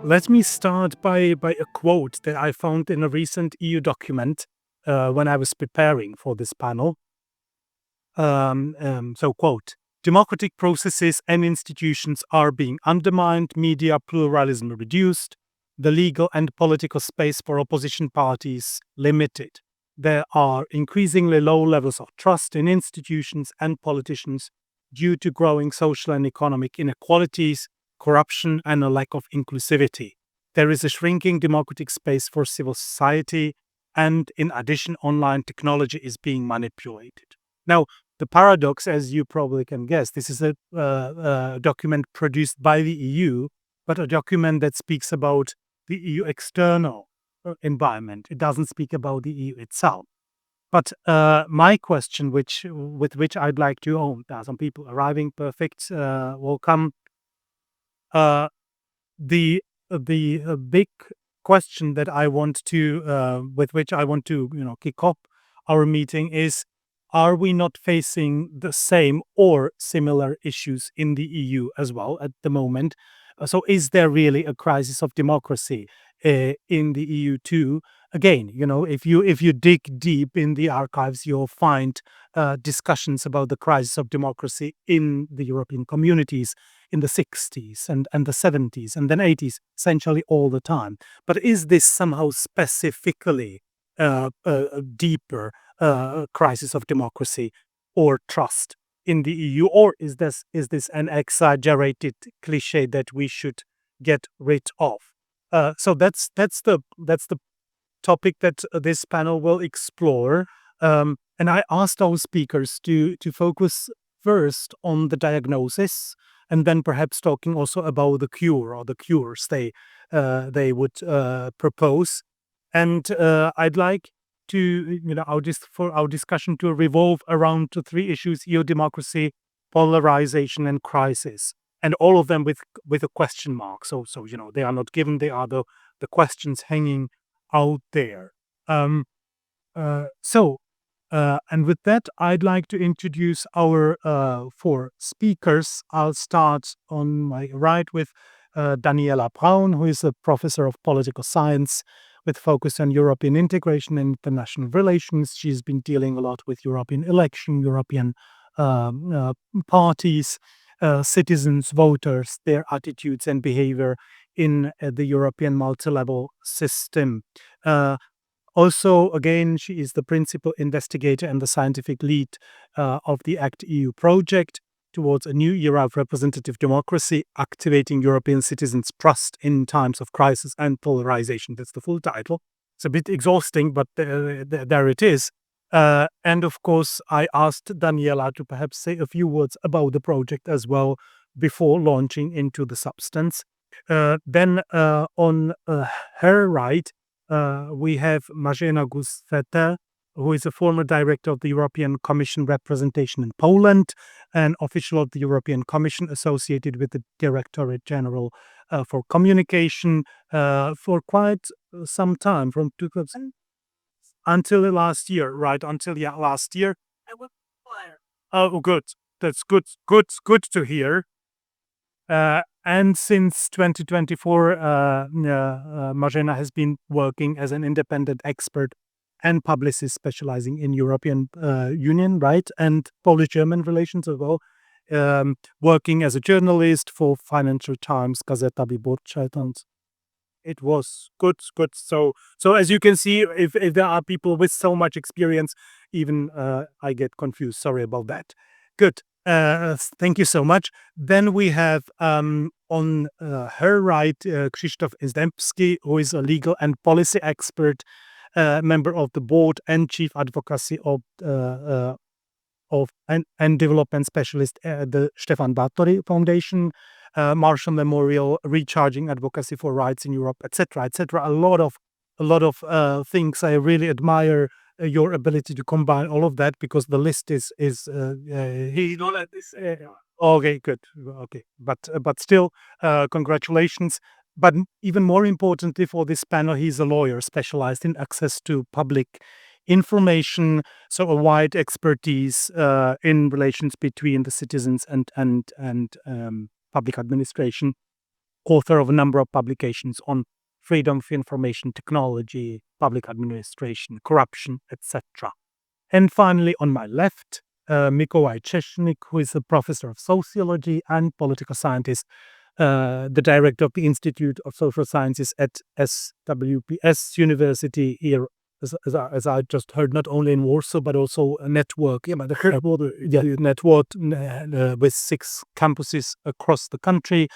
Let me start by a quote that I found in a recent EU document when I was preparing for this panel. Quote, democratic processes and institutions are being undermined, media pluralism reduced, the legal and political space for opposition parties limited. There are increasingly low levels of trust in institutions and politicians due to growing social and economic inequalities, corruption, and a lack of inclusivity. There is a shrinking democratic space for civil society, and in addition, online technology is being manipulated. Now, the paradox, as you probably can guess, this is a document produced by the EU, but a document that speaks about the EU external environment. It doesn't speak about the EU itself. But my question, with which I'd like to, there are some people arriving, perfect, welcome. The big question that I want to, with which I want to, kick off our meeting is: are we not facing the same or similar issues in the EU as well at the moment? So, is there really a crisis of democracy in the EU too? Again, if you dig deep in the archives, you'll find discussions about the crisis of democracy in the European communities in the 60s and the 70s and then 80s, essentially all the time. But is this somehow specifically a deeper crisis of democracy or trust in the EU, or is this an exaggerated cliche that we should get rid of? So that's the topic that this panel will explore. And I asked our speakers to focus first on the diagnosis, and then perhaps talking also about the cure or the cures they would propose. And I'd like to, for our discussion to revolve around the three issues: EU democracy, polarization, and crisis, and all of them with a question mark. So they are not given; they are the questions hanging out there. And with that, I'd like to introduce our four speakers. I'll start on my right with Daniela Braun, who is a professor of political science with focus on European integration and international relations. She's been dealing a lot with European election, European parties, citizens, voters, their attitudes and behavior in the European multi-level system. Also, again, she is the principal investigator and the scientific lead of the ActEU project towards a new era of representative democracy, activating European citizens' trust in times of crisis and polarization. That's the full title. It's a bit exhausting, but there it is. And of course, I asked Daniela to perhaps say a few words about the project as well before launching into the substance. Then on her right, we have Marzena Gusfeta, who is a former director of the European Commission representation in Poland, an official of the European Commission associated with the Directorate General for Communication for quite some time, from 2000 until last year, right? Until last year. Oh, good. That's good to hear. And since 2024, Marzena has been working as an independent expert and publicist specializing in European Union, right, and Polish-German relations as well, working as a journalist for Financial Times, Gazeta Wyborcza. It was good. So as you can see, if there are people with so much experience, even I get confused. Sorry about that. Good. Thank you so much. Then we have on her right Krzysztof Zdębski, who is a legal and policy expert, member of the board and chief advocacy of and development specialist at the Stefan Batory Foundation, Marshall Memorial, Recharging Advocacy for Rights in Europe, etc., etc. A lot of things. I really admire your ability to combine all of that, because the list is he not at this. Okay, good. Okay, but still, congratulations. But even more importantly for this panel, he's a lawyer specialized in access to public information, so a wide expertise in relations between the citizens and public administration. author of a number of publications on freedom of information technology, public administration, corruption, etc. And finally, on my left, Mikołaj Czesznik, who is a professor of sociology and political scientist, the director of the Institute of Social Sciences at SWPS University here, as I just heard, not only in Warsaw, but also a network, network with 6 campuses across the country.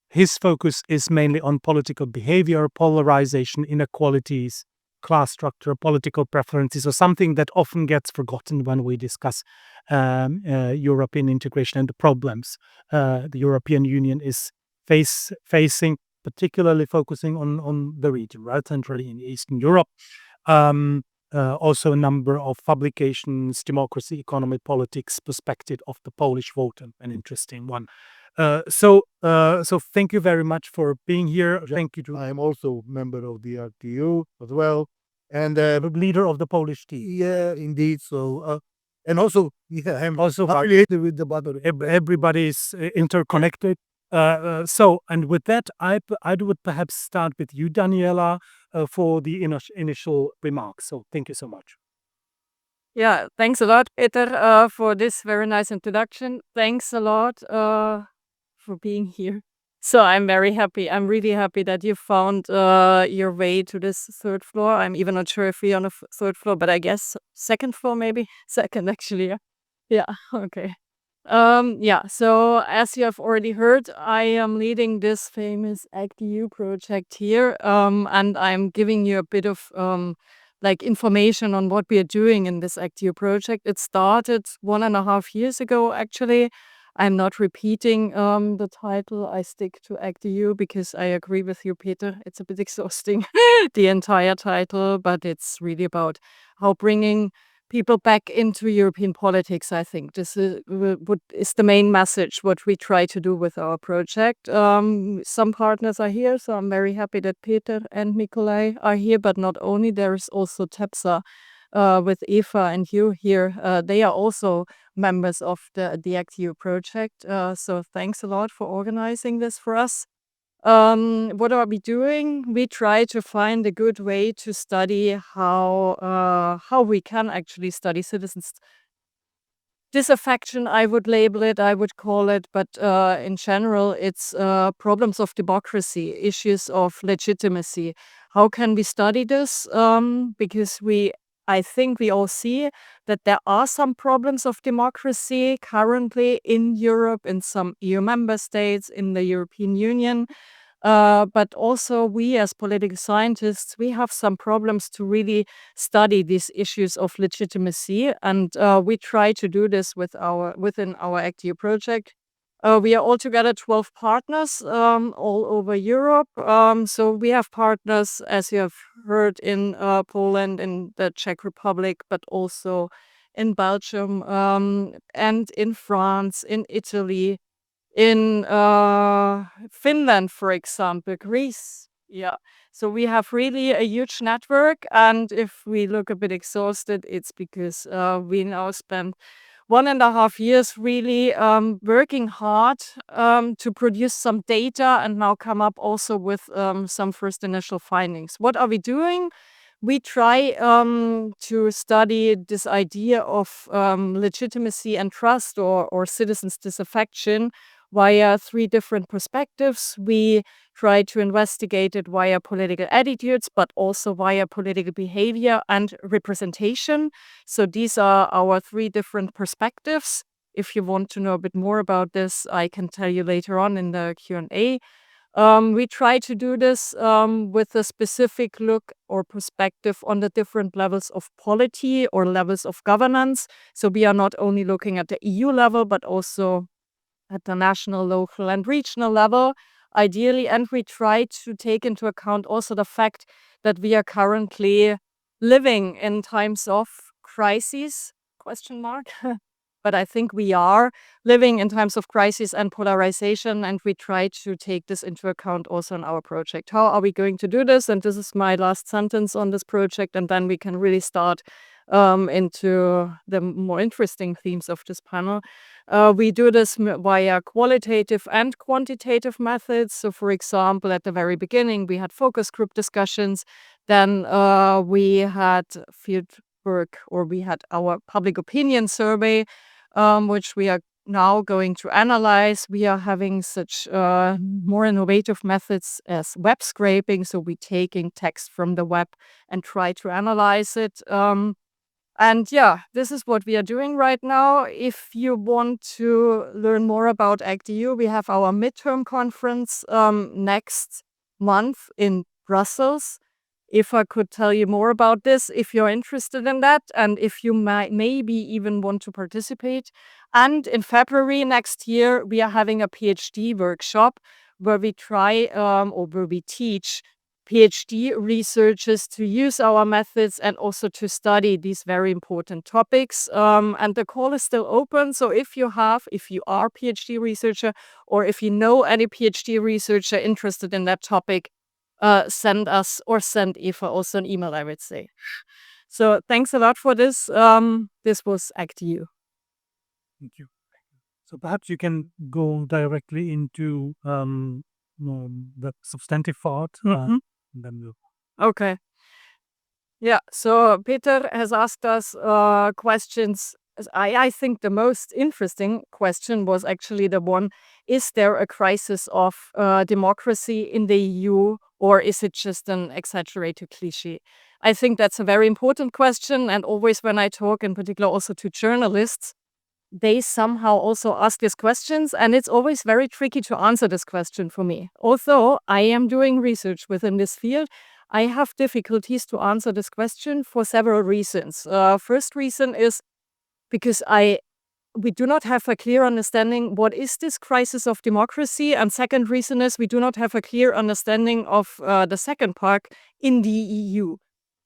His focus is mainly on political behavior, polarization, inequalities, class structure, political preferences, or something that often gets forgotten when we discuss European integration and the problems the European Union is facing, particularly focusing on the region, right, centrally in Eastern Europe. Also a number of publications, Democracy, Economy, Politics, Perspective of the Polish Voter, an interesting one. So thank you very much for being here. Thank you. I am also member of the ActEU as well, and Leader of the Polish team. yeah, indeed. So, and also, yeah, I'm also affiliated with the Battle. Everybody is interconnected. And with that, I would perhaps start with you, Daniela, for the initial remarks. So thank you so much. Yeah, thanks a lot, Petr, for this very nice introduction. Thanks a lot for being here. So I'm very happy. I'm really happy that you found your way to this 3rd floor. I'm even not sure if we're on a 3rd floor, but I guess 2nd floor, maybe. 2nd, actually. Yeah. Yeah. Okay. Yeah. So as you have already heard, I am leading this famous ActEU project here, and I'm giving you a bit of information on what we are doing in this ActEU project. It started 1.5 years ago, actually. I'm not repeating the title. I stick to ActEU because I agree with you, Petr. It's a bit exhausting, the entire title, but it's really about how bringing people back into European politics. I think this is the main message, what we try to do with our project. Some partners are here, so I'm very happy that Petr and Mikołaj are here, but not only, there is also TEPSA with Eva and you here. They are also members of the ActEU project. So thanks a lot for organizing this for us. What are we doing? We try to find a good way to study how we can actually study citizens' disaffection, I would label it, I would call it, but in general, it's problems of democracy, issues of legitimacy. How can we study this? Because I think we all see that there are some problems of democracy currently in Europe, in some EU member states, in the European Union. But also we as political scientists, we have some problems to really study these issues of legitimacy. And we try to do this within our ActEU project. We are altogether 12 partners all over Europe. So we have partners, as you have heard, in Poland, in the Czech Republic, but also in Belgium, and in France, in Italy, in Finland, for example, Greece. Yeah. So we have really a huge network. And if we look a bit exhausted, it's because we now spend 1.5 years really working hard to produce some data and now come up also with some first initial findings. What are we doing? We try to study this idea of legitimacy and trust or citizens' disaffection via 3 different perspectives. We try to investigate it via political attitudes, but also via political behavior and representation. So these are our 3 different perspectives. If you want to know a bit more about this, I can tell you later on in the Q&A. We try to do this with a specific look or perspective on the different levels of polity or levels of governance. So we are not only looking at the EU level, but also at the national, local, and regional level, ideally. And we try to take into account also the fact that we are currently living in times of crises, ? But I think we are living in times of crisis and polarization, and we try to take this into account also in our project. How are we going to do this? And this is my last sentence on this project, and then we can really start into the more interesting themes of this panel. We do this via qualitative and quantitative methods. So, for example, at the very beginning, we had focus group discussions. Then we had field work, or we had our public opinion survey, which we are now going to analyze. We are having such more innovative methods as web scraping. So we're taking text from the web and try to analyze it. And yeah, this is what we are doing right now. If you want to learn more about ActEU, we have our midterm conference next month in Brussels. If I could tell you more about this, if you're interested in that, and if you might maybe even want to participate. And in February next year, we are having a PhD workshop where we try or where we teach PhD researchers to use our methods and also to study these very important topics. And the call is still open. So if you are a PhD researcher, or if you know any PhD researcher interested in that topic, send us or send Eva also an email, I would say. So thanks a lot for this. This was ActEU. Thank you. So perhaps you can go directly into the substantive part. Then we'll... Okay. Yeah, so Peter has asked us questions. I think the most interesting question was actually the one, is there a crisis of democracy in the EU, or is it just an exaggerated cliche? I think that's a very important question, and always when I talk, in particular also to journalists, they somehow also ask these questions, and it's always very tricky to answer this question for me. Although I am doing research within this field, I have difficulties to answer this question for several reasons. First reason is because we do not have a clear understanding what is this crisis of democracy, and second reason is we do not have a clear understanding of the second part in the EU.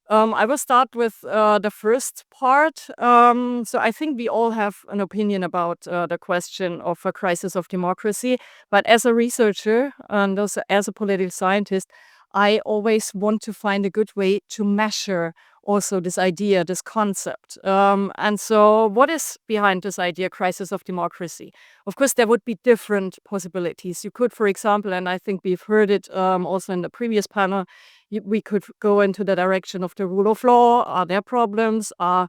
I will start with the first part. So I think we all have an opinion about the question of a crisis of democracy. But as a researcher and also as a political scientist, I always want to find a good way to measure also this idea, this concept. And so what is behind this idea, crisis of democracy? Of course, there would be different possibilities. You could, for example, and I think we've heard it also in the previous panel, we could go into the direction of the rule of law. Are there problems? Are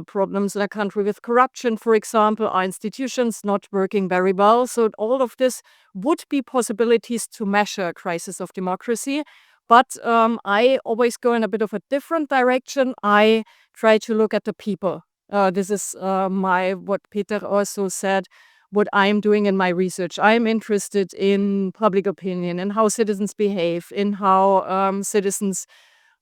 problems in a country with corruption, for example? Are institutions not working very well? So all of this would be possibilities to measure a crisis of democracy. But I always go in a bit of a different direction. I try to look at the people. This is what Peter also said, what I'm doing in my research. I'm interested in public opinion, in how citizens behave, in how citizens,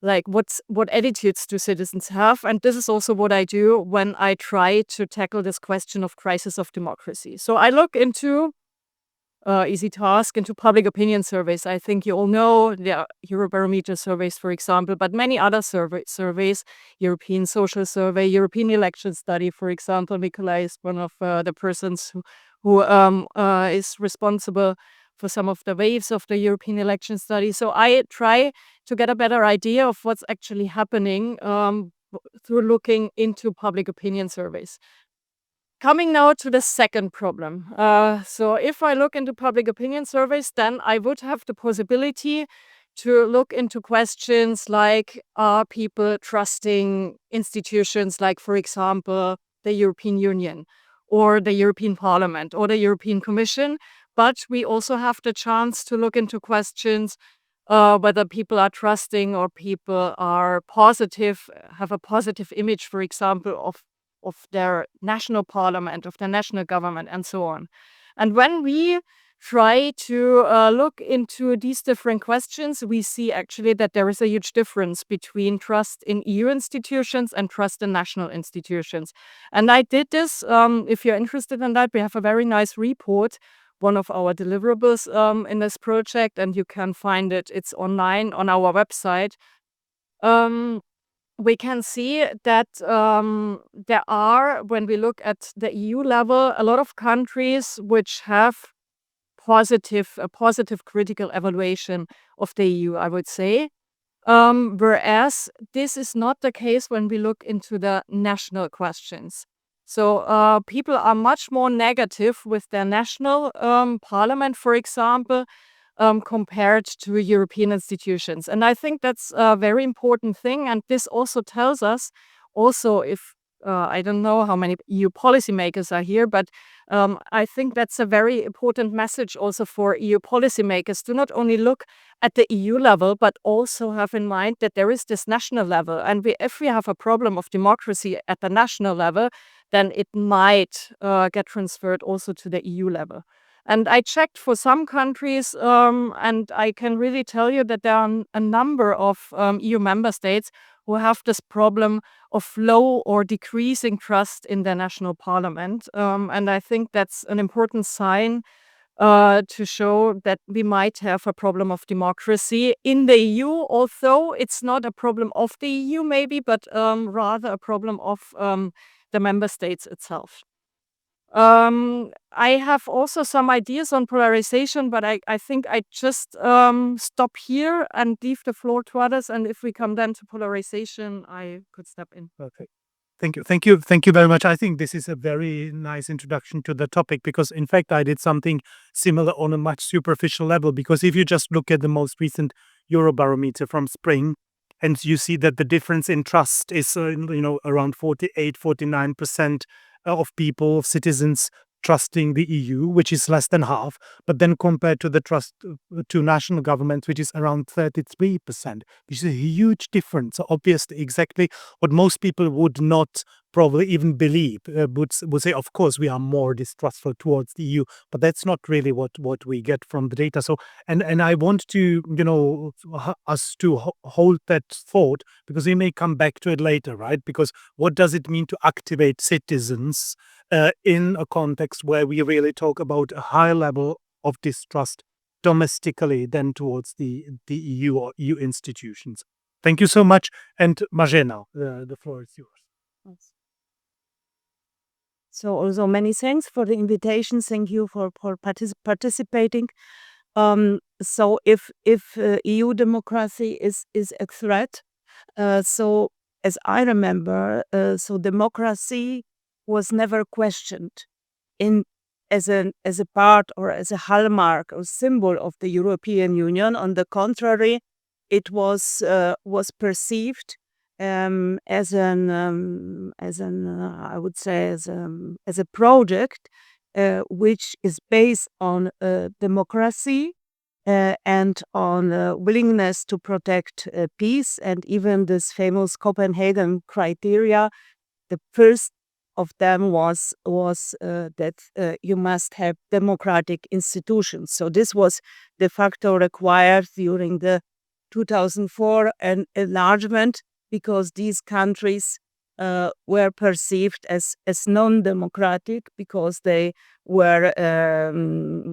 like what attitudes do citizens have. And this is also what I do when I try to tackle this question of crisis of democracy. So I look into easy task into public opinion surveys. I think you all know there are Eurobarometer surveys, for example, but many other surveys, European Social Survey, European Election Study, for example. Nikolai is one of the persons who is responsible for some of the waves of the European Election Study. So I try to get a better idea of what's actually happening through looking into public opinion surveys. Coming now to the second problem. So if I look into public opinion surveys, then I would have the possibility to look into questions like, are people trusting institutions like, for example, the European Union or the European Parliament or the European Commission? But we also have the chance to look into questions whether people are trusting or people are positive, have a positive image, for example, of their national parliament, of their national government, and so on. And when we try to look into these different questions, we see actually that there is a huge difference between trust in EU institutions and trust in national institutions. And I did this. If you're interested in that, we have a very nice report, one of our deliverables in this project, and you can find it. It's online on our website. We can see that there are, when we look at the EU level, a lot of countries which have a positive critical evaluation of the EU, I would say. Whereas this is not the case when we look into the national questions. So people are much more negative with their national parliament, for example, compared to European institutions. And I think that's a very important thing. And this also tells us, also, if I don't know how many EU policymakers are here, but I think that's a very important message also for EU policymakers to not only look at the EU level, but also have in mind that there is this national level. And if we have a problem of democracy at the national level, then it might get transferred also to the EU level. And I checked for some countries, and I can really tell you that there are a number of EU member states who have this problem of low or decreasing trust in their national parliament. And I think that's an important sign to show that we might have a problem of democracy in the EU, although it's not a problem of the EU maybe, but rather a problem of the member states itself. I have also some ideas on polarization, but I think I just stop here and leave the floor to others. And if we come then to polarization, I could step in. Perfect. Thank you very much. I think this is a very nice introduction to the topic because, in fact, I did something similar on a much superficial level. Because if you just look at the most recent Eurobarometer from spring, and you see that the difference in trust is, around 49% of people, of citizens trusting the EU, which is less than half. But then compared to the trust to national governments, which is around 33%, which is a huge difference. So obviously, exactly what most people would not probably even believe, would say, of course, we are more distrustful towards the EU, but that's not really what we get from the data. So, and I want to, us to hold that thought, because we may come back to it later, right? Because what does it mean to activate citizens in a context where we really talk about a high level of distrust domestically than towards the EU or EU institutions? Thank you so much. And Marzena, the floor is yours. So also many thanks for the invitation. Thank you for participating. So if EU democracy is a threat, so as I remember, so democracy was never questioned as a part or as a hallmark or symbol of the European Union. On the contrary, it was perceived as an I would say as a project which is based on democracy and on willingness to protect peace, and even this famous Copenhagen criteria. The first of them was that you must have democratic institutions. So this was de facto required during the 2004 enlargement, because these countries were perceived as non-democratic, because they were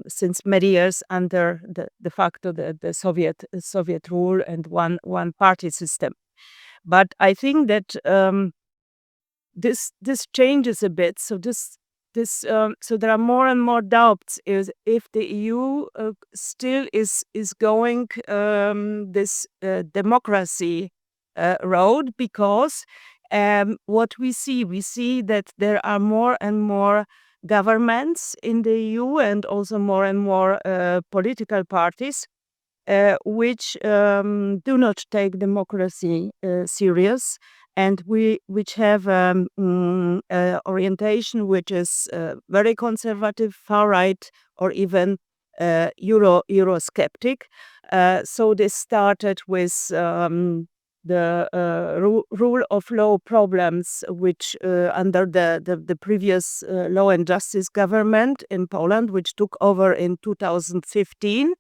since many years under de facto the Soviet rule and one party system. But I think that this changes a bit. So so there are more and more doubts if the EU still is going this democracy road, because what we see that there are more and more governments in the EU, and also more and more political parties which do not take democracy serious, and which have orientation which is very conservative, far right, or even Eurosceptic. So this started with the rule of law problems, which under the previous Law and Justice government in Poland, which took over in 2015.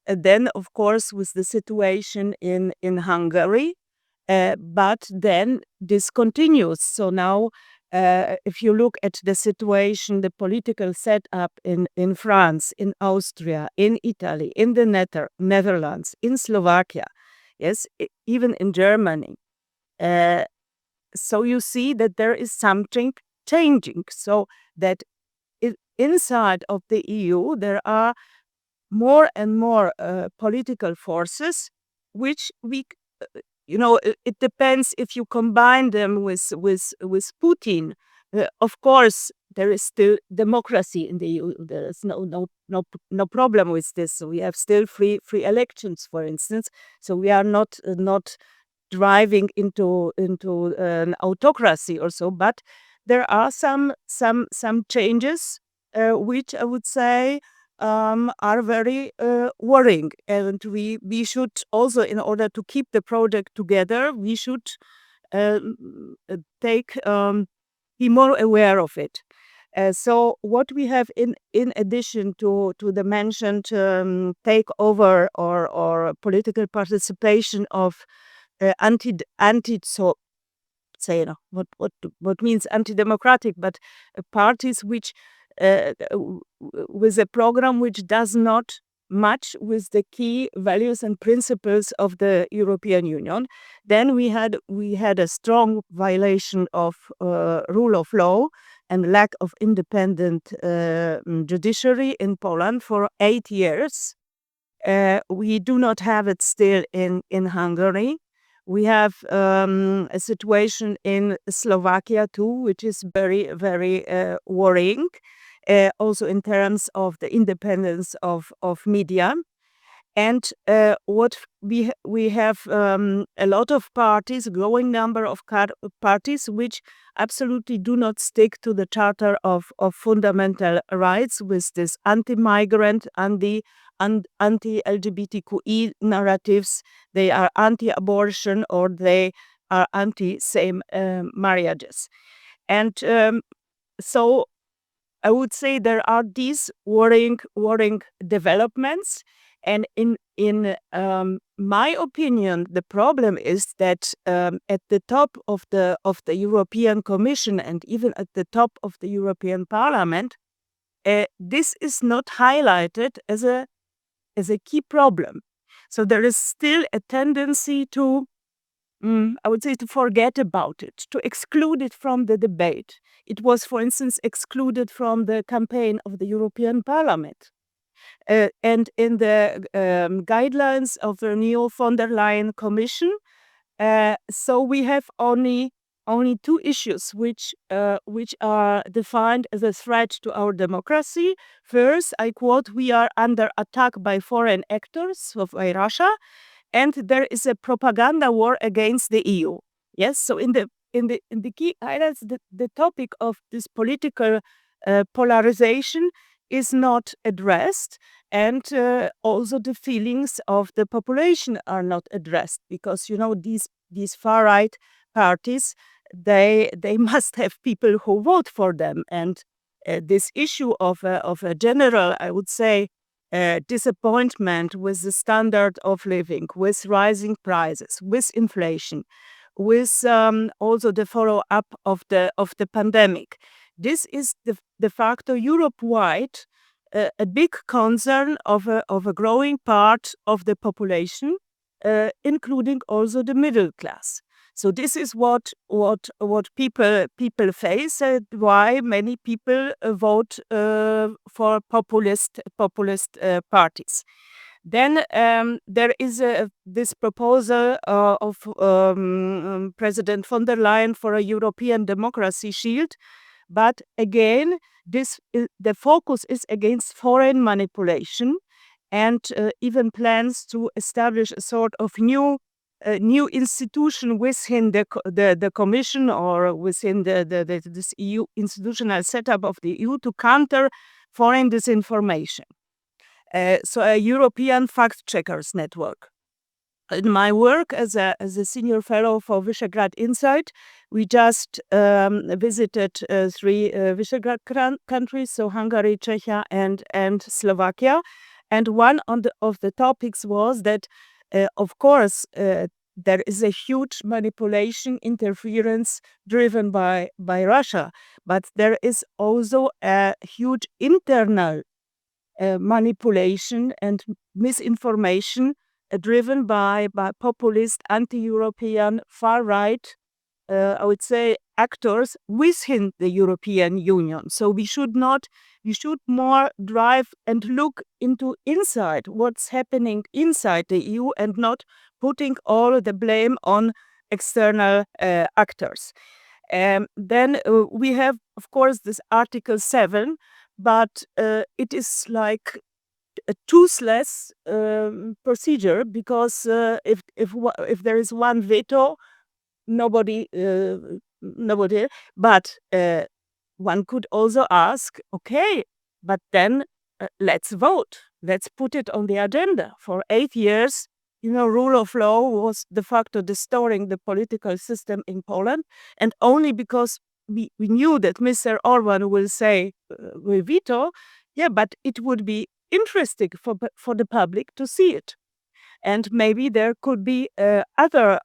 And then, of course, with the situation in Hungary. But then this continues. So now, if you look at the situation, the political setup in France, in Austria, in Italy, in the Netherlands, in Slovakia, yes, even in Germany. So you see that there is something changing. So that inside of the EU, there are more and more political forces which we it depends if you combine them with Putin. Of course, there is still democracy in the EU. There is no problem with this. So we have still free elections, for instance. So we are not driving into an autocracy or so. But there are some changes which I would say are very worrying, and we should also, in order to keep the project together, we should uh, take be more aware of it. So what we have in addition to the mentioned takeover or political participation of anti so say what means anti-democratic, but parties which with a program which does not match with the key values and principles of the European Union. Then we had a strong violation of rule of law and lack of independent judiciary in Poland for 8 years. We do not have it still in Hungary. We have a situation in Slovakia too, which is very, very worrying, also in terms of the independence of media. And what we have a lot of parties, growing number of parties, which absolutely do not stick to the Charter of Fundamental Rights with this anti-migrant, anti-LGBTQI narratives. They are anti-abortion or they are anti-same marriages. And so I would say there are these worrying developments. And in my opinion, the problem is that at the top of the European Commission and even at the top of the European Parliament, this is not highlighted as a key problem. So there is still a tendency to, I would say, to forget about it, to exclude it from the debate. It was, for instance, excluded from the campaign of the European Parliament. And in the guidelines of the new von der Leyen Commission, so we have only two issues which are defined as a threat to our democracy. First, I quote, "We are under attack by foreign actors, by Russia, and there is a propaganda war against the EU." Yes, so in the key highlights, the topic of this political polarization is not addressed, and also the feelings of the population are not addressed, because these far right parties, they must have people who vote for them, and this issue of a general, I would say, disappointment with the standard of living, with rising prices, with inflation, with also the follow-up of the pandemic. This is de facto Europe-wide a big concern of a growing part of the population, including also the middle class. So this is what people face, why many people vote for populist parties. Then there is this proposal of President von der Leyen for a European democracy shield. But again, the focus is against foreign manipulation, and even plans to establish a sort of new institution within the Commission or within this EU institutional setup of the EU to counter foreign disinformation. So a European fact checkers network. In my work as a senior fellow for Visegrad Insight, we just visited 3 Visegrad countries, so Hungary, Czechia, and Slovakia. And one of the topics was that, of course, there is a huge manipulation, interference driven by Russia, but there is also a huge internal manipulation and misinformation driven by populist, anti-European, far-right, I would say, actors within the European Union. So we should more drive and look into inside what's happening inside the EU, and not putting all the blame on external actors. Then we have, of course, this Article 7, but it is like a toothless procedure, because if there is one veto, nobody. But one could also ask, okay, but then let's vote. Let's put it on the agenda. For 8 years, rule of law was de facto distorting the political system in Poland, and only because we knew that Mr. Orban will say, will veto, yeah, but it would be interesting for the public to see it. And maybe there could be other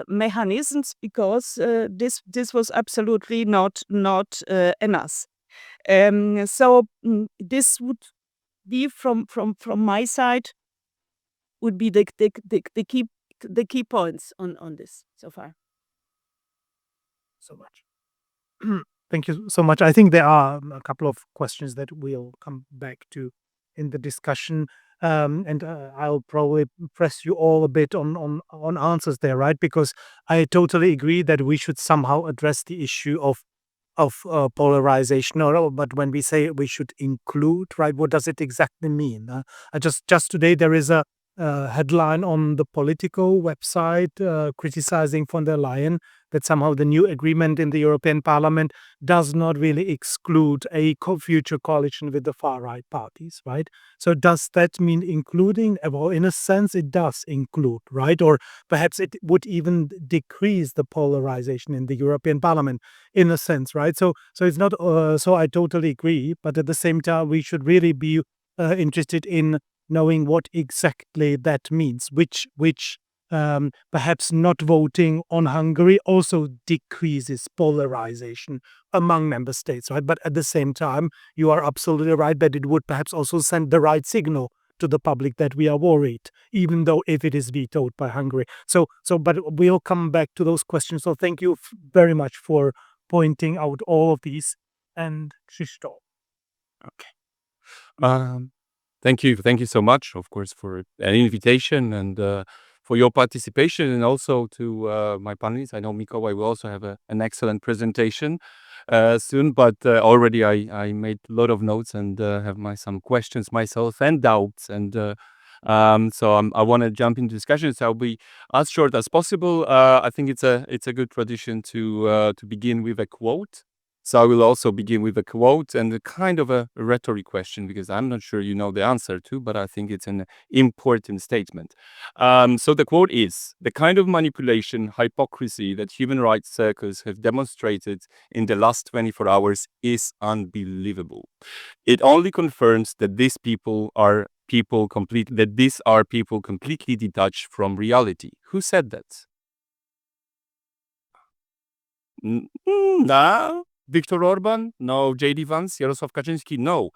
mechanisms, because this was absolutely not enough. So this would be from my side, would be the key points on this so far. So much. Thank you so much. I think there are a couple of questions that we'll come back to in the discussion. And I'll probably press you all a bit on answers there, right? Because I totally agree that we should somehow address the issue of polarization. But when we say we should include, right, what does it exactly mean? Just today there is a headline on the Politico website criticizing von der Leyen that somehow the new agreement in the European Parliament does not really exclude a future coalition with the far-right parties, right? So does that mean including? Well, in a sense, it does include, right? Or perhaps it would even decrease the polarization in the European Parliament, in a sense, right? So it's not. So I totally agree, but at the same time, we should really be interested in knowing what exactly that means, which perhaps not voting on Hungary also decreases polarization among member states, right? But at the same time, you are absolutely right that it would perhaps also send the right signal to the public that we are worried, even though if it is vetoed by Hungary. But we'll come back to those questions. So thank you very much for pointing out all of these. And Krzysztof. Okay. Thank you so much, of course, for an invitation and for your participation, and also to my panelists. I know Mikołaj will also have an excellent presentation soon, but already I made a lot of notes and have some questions myself and doubts, and so I want to jump into discussion. So I'll be as short as possible. I think it's a good tradition to begin with a quote. So I will also begin with a quote and a kind of a rhetoric question, because I'm not sure you know the answer to, but I think it's an important statement. So the quote is: "The kind of manipulation, hypocrisy that human rights circles have demonstrated in the last 24 hours is unbelievable. It only confirms that these are people completely detached from reality." Who said that? No. Viktor Orban? No. J.D. Vance? Jarosław Kaczyński? No.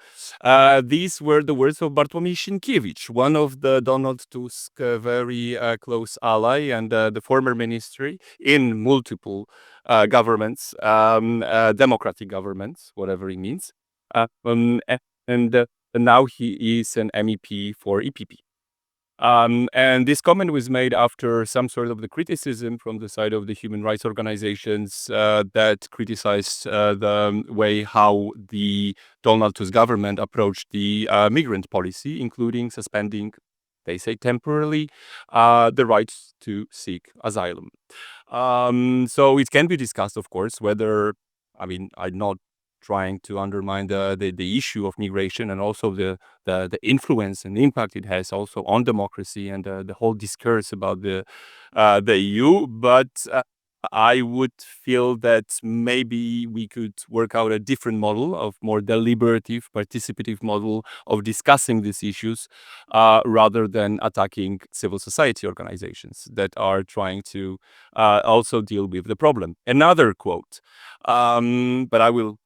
These were the words of Bartłomiej Sienkiewicz, one of the Donald Tusk very close ally, and the former ministry in multiple governments, democratic governments, whatever it means. And now he is an MEP for EPP. And this comment was made after some sort of the criticism from the side of the human rights organizations that criticized the way how the Donald Tusk government approached the migrant policy, including suspending, they say temporarily, the rights to seek asylum. So it can be discussed, of course, whether, I'm not trying to undermine the issue of migration and also the influence and impact it has also on democracy and the whole discourse about the EU, but I would feel that maybe we could work out a different model of more deliberative, participative model of discussing these issues rather than attacking civil society organizations that are trying to also deal with the problem. Another quote, but I will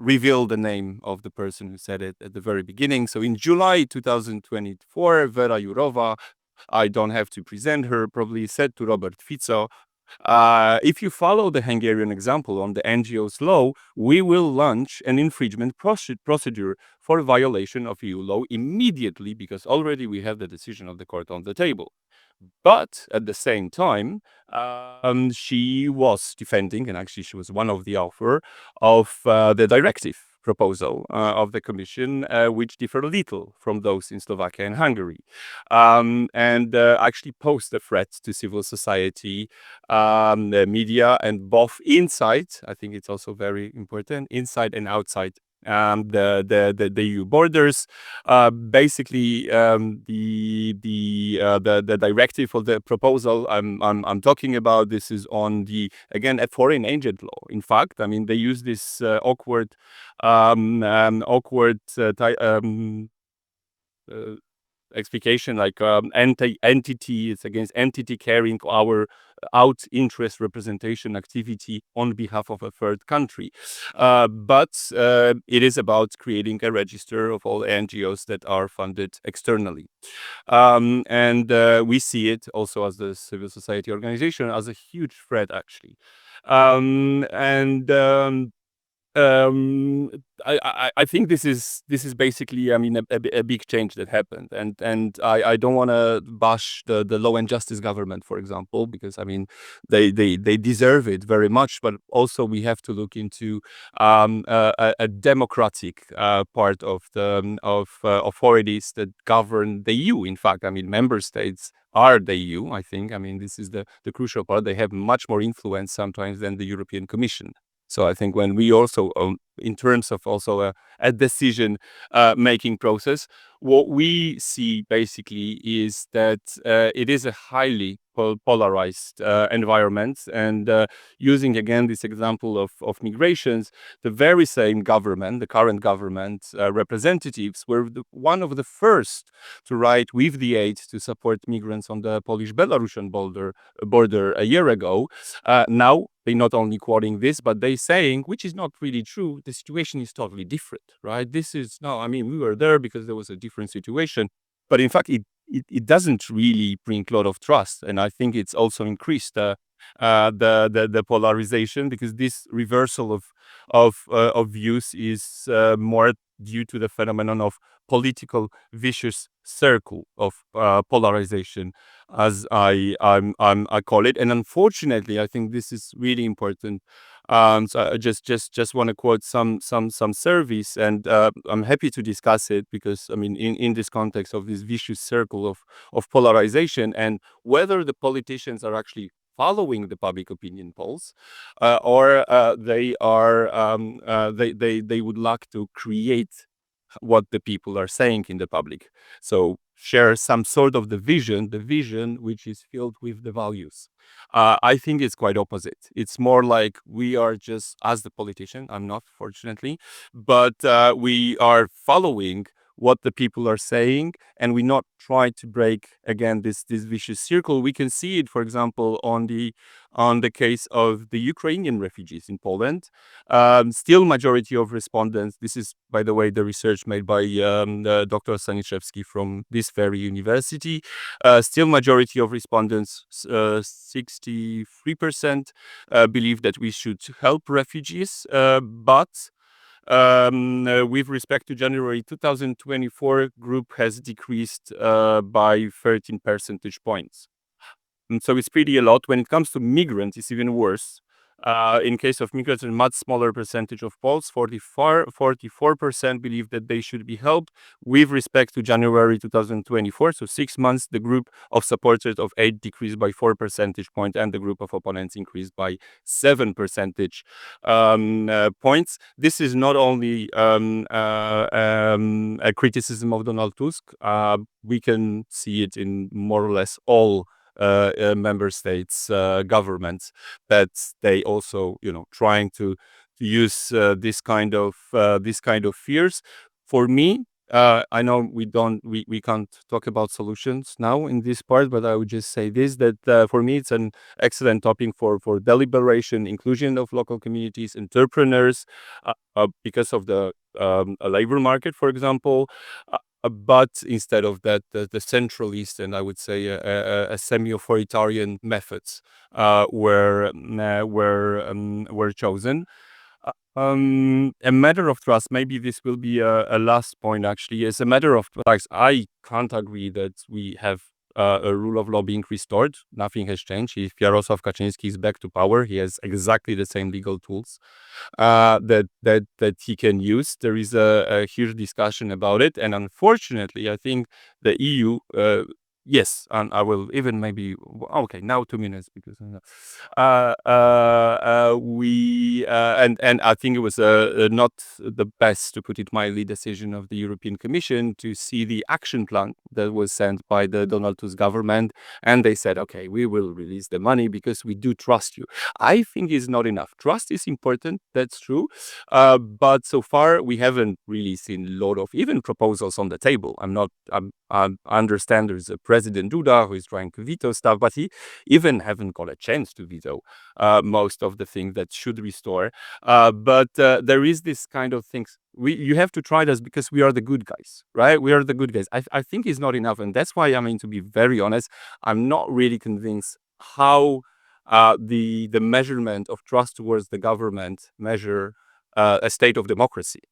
reveal the name of the person who said it at the very beginning. So in July 2024, Vera Jourova, I don't have to present her, probably said to Robert Fico, "If you follow the Hungarian example on the NGOs law, we will launch an infringement procedure for violation of EU law immediately, because already we have the decision of the court on the table." But at the same time, she was defending, and actually she was one of the author of the directive proposal of the Commission, which differ little from those in Slovakia and Hungary, and actually posed a threat to civil society, the media, and both inside, I think it's also very important, inside and outside the EU borders. Basically, the directive or the proposal I'm talking about, this is on the, again, a foreign agent law. In fact, I mean, they use this awkward explication like entity, it's against entity carrying out interest representation activity on behalf of a third country. But it is about creating a register of all NGOs that are funded externally. And we see it also as the civil society organization as a huge threat, actually. I think this is basically, I mean, a big change that happened, and I don't want to bash the Law and Justice government, for example, because I mean they deserve it very much, but also we have to look into a democratic part of the authorities that govern the EU. In fact, I mean, member states are the EU. I think, I mean, this is the crucial part. They have much more influence sometimes than the European Commission. So I think when we also, in terms of also a decision making process, what we see basically is that it is a highly polarized environment. And using again this example of migrations, the very same government, the current government representatives were one of the first to write with the aid to support migrants on the Polish-Belarusian border a year ago. Now, they not only quoting this, but they saying, which is not really true, the situation is totally different, right? This is, no, I mean, we were there because there was a different situation. But in fact, it doesn't really bring a lot of trust. And I think it's also increased the polarization, because this reversal of views is more due to the phenomenon of political vicious circle of polarization, as I call it. And unfortunately, I think this is really important. So I just want to quote some surveys, and I'm happy to discuss it, because I mean, in this context of this vicious circle of polarization, and whether the politicians are actually following the public opinion polls, or they would like to create what the people are saying in the public. So share some sort of the vision which is filled with the values. I think it's quite opposite. It's more like we are just, as the politician, I'm not, fortunately, but we are following what the people are saying, and we not try to break again this vicious circle. We can see it, for example, on the case of the Ukrainian refugees in Poland. Still majority of respondents, this is, by the way, the research made by Dr. Staniszewski from this very university, still majority of respondents, 63%, believe that we should help refugees, but with respect to January 2024, group has decreased by 13 percentage points. And so it's pretty a lot. When it comes to migrants, it's even worse. In case of migrants, a much smaller percentage of Poles, 44% believe that they should be helped. With respect to January 2024, so 6 months, the group of supporters of aid decreased by 4 percentage points, and the group of opponents increased by 7 percentage points. This is not only a criticism of Donald Tusk. We can see it in more or less all member states governments, that they also, you know, trying to use this kind of fears. For me, I know we can't talk about solutions now in this part, but I would just say this, that for me it's an excellent topic for deliberation, inclusion of local communities, entrepreneurs, because of the labor market, for example. But instead of that, the centralist, and I would say a semi-authoritarian methods were chosen. A matter of trust, maybe this will be a last point, actually, is a matter of trust. I can't agree that we have a rule of law being restored. Nothing has changed. If Jarosław Kaczynski is back to power, he has exactly the same legal tools that he can use. There is a huge discussion about it, and unfortunately, I think the EU. Yes, and I will even maybe okay now 2 minutes because we and I think it was not the best, to put it mildly, decision of the European Commission to see the action plan that was sent by the Donald Tusk government, and they said, okay, we will release the money because we do trust you. I think it's not enough. Trust is important, that's true, but so far we haven't really seen a lot of even proposals on the table. I understand there's a President Duda who is trying to veto stuff, but he even haven't got a chance to veto most of the things that should restore. But there is this kind of things. You have to try this because we are the good guys, right? We are the good guys. I think it's not enough, and that's why, I mean, to be very honest, I'm not really convinced how the measurement of trust towards the government measure a state of democracy.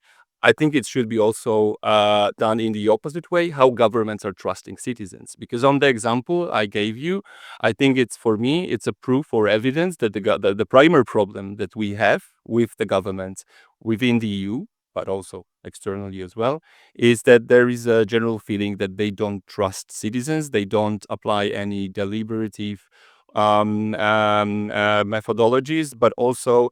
I think it should be also done in the opposite way, how governments are trusting citizens. Because on the example I gave you, I think for me, it's a proof or evidence that the primary problem that we have with the government within the EU, but also externally as well, is that there is a general feeling that they don't trust citizens. They don't apply any deliberative methodologies, but also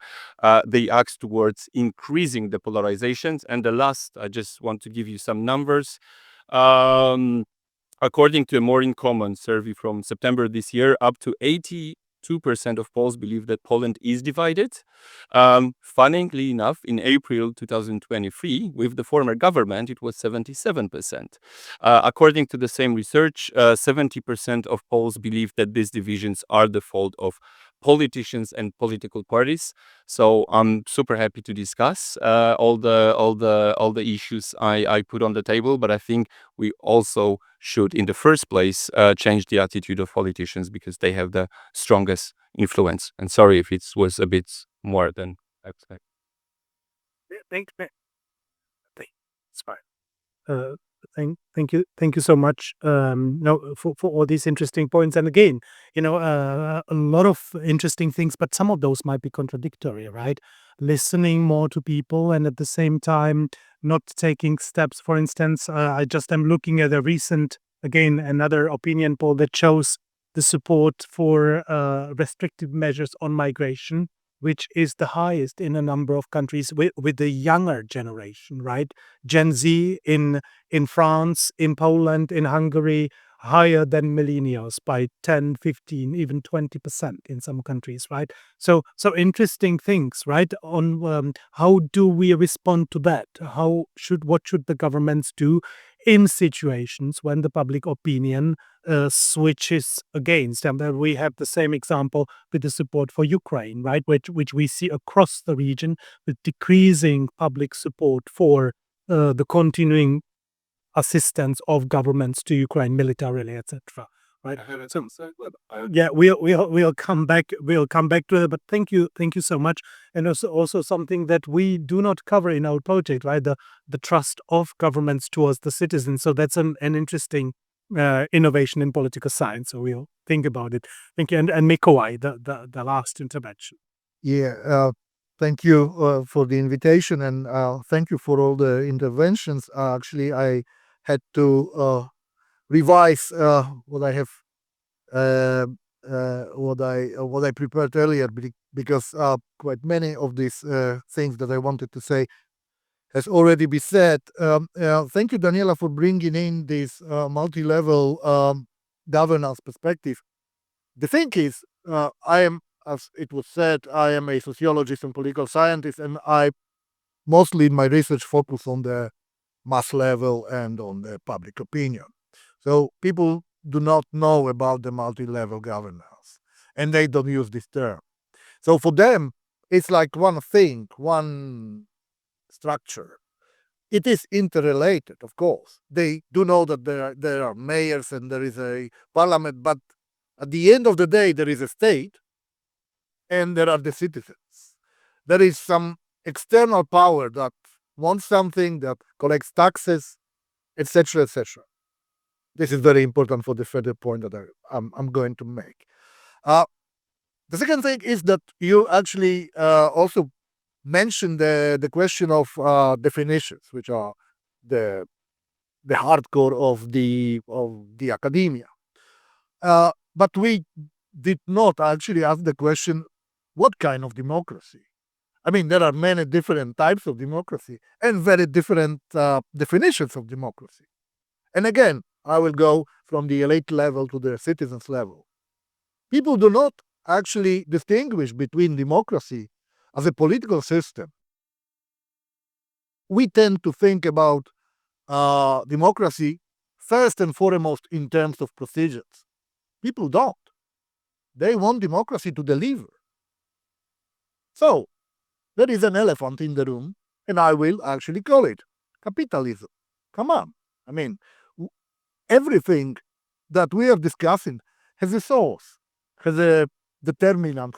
they act towards increasing the polarizations. And the last, I just want to give you some numbers. According to a More in Common survey from September this year, up to 82% of Poles believe that Poland is divided. Funnily enough, in April 2023, with the former government, it was 77%. According to the same research, 70% of Poles believe that these divisions are the fault of politicians and political parties. So I'm super happy to discuss all the issues I put on the table, but I think we also should, in the first place, change the attitude of politicians because they have the strongest influence. And sorry if it was a bit more than I expected. It's fine. Thank you so much. No, for all these interesting points. And again, a lot of interesting things, but some of those might be contradictory, right? Listening more to people and at the same time not taking steps. For instance, I just am looking at a recent, again, another opinion poll that shows the support for restrictive measures on migration, which is the highest in a number of countries with the younger generation, right? Gen Z in France, in Poland, in Hungary, higher than millennials by 10, 15, even 20% in some countries, right? So interesting things, right? On how do we respond to that? What should the governments do in situations when the public opinion switches against? And then we have the same example with the support for Ukraine, right? Which we see across the region with decreasing public support for the continuing assistance of governments to Ukraine militarily, etc. Right. So, yeah, we'll come back. We'll come back to it. But thank you so much. And also something that we do not cover in our project, right? The trust of governments towards the citizens. So that's an interesting innovation in political science. So we'll think about it. Thank you. And Mikołaj, the last intervention. Yeah, thank you for the invitation, and thank you for all the interventions. Actually, I had to revise what I have, what I prepared earlier, because quite many of these things that I wanted to say has already been said. Thank you, Daniela, for bringing in this multi-level governance perspective. The thing is, I am, as it was said, I am a sociologist and political scientist, and I mostly in my research focus on the mass level and on the public opinion. So people do not know about the multi-level governance, and they don't use this term. So for them, it's like one thing, one structure. It is interrelated, of course. They do know that there are mayors and there is a parliament, but at the end of the day, there is a state and there are the citizens. There is some external power that wants something, that collects taxes, etc., etc. This is very important for the further point that I'm going to make. The second thing is that you actually also mentioned the question of definitions, which are the hardcore of the academia. But we did not actually ask the question, what kind of democracy? I mean, there are many different types of democracy and very different definitions of democracy. And again, I will go from the elite level to the citizens level. People do not actually distinguish between democracy as a political system. We tend to think about democracy first and foremost in terms of procedures. People don't. They want democracy to deliver. So, there is an elephant in the room, and I will actually call it capitalism. Come on. I mean, everything that we are discussing has a source, has a determinant,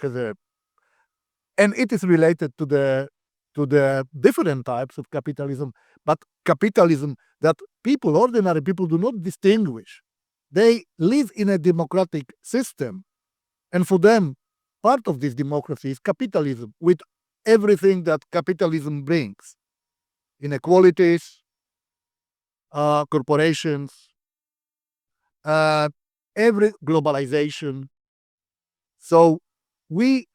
and it is related to the different types of capitalism, but capitalism that people, ordinary people, do not distinguish. They live in a democratic system, and for them, part of this democracy is capitalism, with everything that capitalism brings: inequalities, corporations, every globalization. So we,